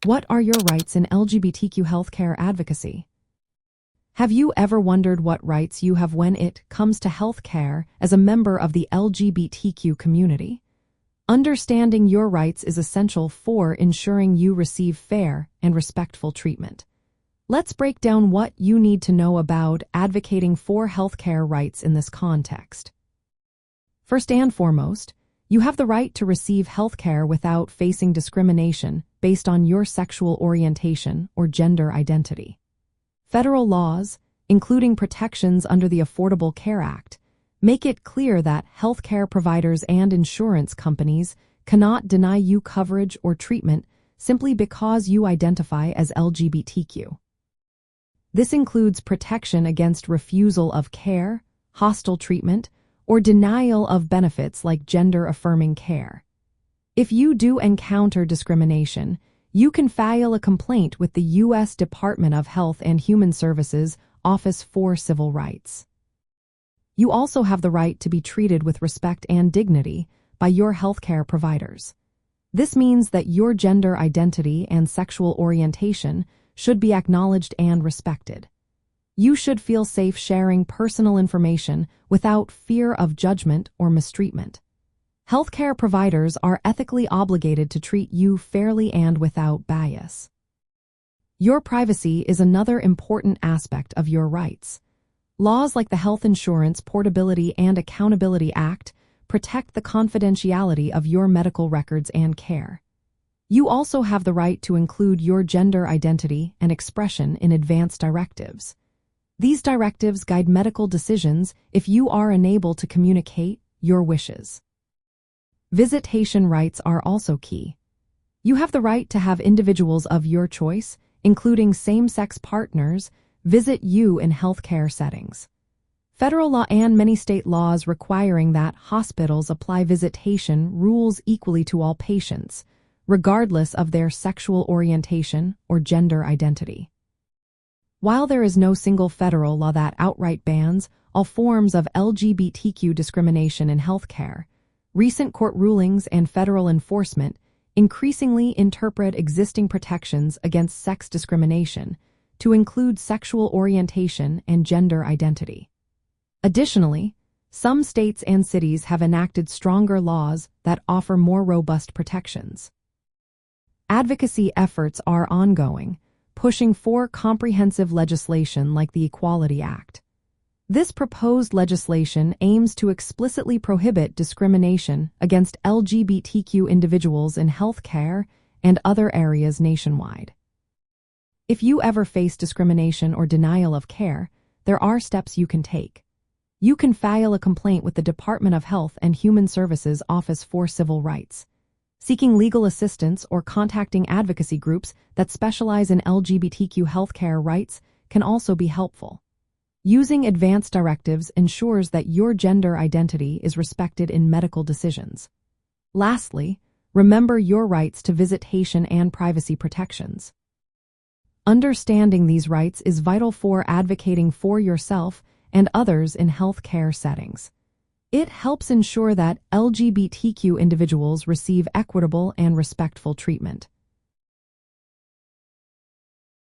What are your rights in LGBTQ healthcare advocacy? Have you ever wondered what rights you have when it comes to healthcare as a member of the LGBTQ community? Understanding your rights is essential for ensuring you receive fair and respectful treatment. Let's break down what you need to know about advocating for healthcare rights in this context. First and foremost, you have the right to receive healthcare without facing discrimination based on your sexual orientation or gender identity. Federal laws, including protections under the Affordable Care Act, make it clear that healthcare providers and insurance companies cannot deny you coverage or treatment simply because you identify as LGBTQ. This includes protection against refusal of care, hostile treatment, or denial of benefits like gender-affirming care. If you do encounter discrimination, you can file a complaint with the U.S. Department of Health and Human Services Office for Civil Rights. You also have the right to be treated with respect and dignity by your healthcare providers. This means that your gender identity and sexual orientation should be acknowledged and respected. You should feel safe sharing personal information without fear of judgment or mistreatment. Healthcare providers are ethically obligated to treat you fairly and without bias. Your privacy is another important aspect of your rights. Laws like the Health Insurance Portability and Accountability Act protect the confidentiality of your medical records and care. You also have the right to include your gender identity and expression in advance directives. These directives guide medical decisions if you are unable to communicate your wishes. Visitation rights are also key. You have the right to have individuals of your choice, including same-sex partners, visit you in healthcare settings. Federal law and many state laws requiring that hospitals apply visitation rules equally to all patients, regardless of their sexual orientation or gender identity. While there is no single federal law that outright bans all forms of LGBTQ discrimination in healthcare, recent court rulings and federal enforcement increasingly interpret existing protections against sex discrimination to include sexual orientation and gender identity. Additionally, some states and cities have enacted stronger laws that offer more robust protections. Advocacy efforts are ongoing, pushing for comprehensive legislation like the Equality Act. This proposed legislation aims to explicitly prohibit discrimination against LGBTQ individuals in healthcare and other areas nationwide. If you ever face discrimination or denial of care, there are steps you can take. You can file a complaint with the Department of Health and Human Services Office for Civil Rights. Seeking legal assistance or contacting advocacy groups that specialize in LGBTQ healthcare rights can also be helpful. Using advance directives ensures that your gender identity is respected in medical decisions. Lastly, remember your rights to visitation and privacy protections. Understanding these rights is vital for advocating for yourself and others in healthcare settings. It helps ensure that LGBTQ individuals receive equitable and respectful treatment.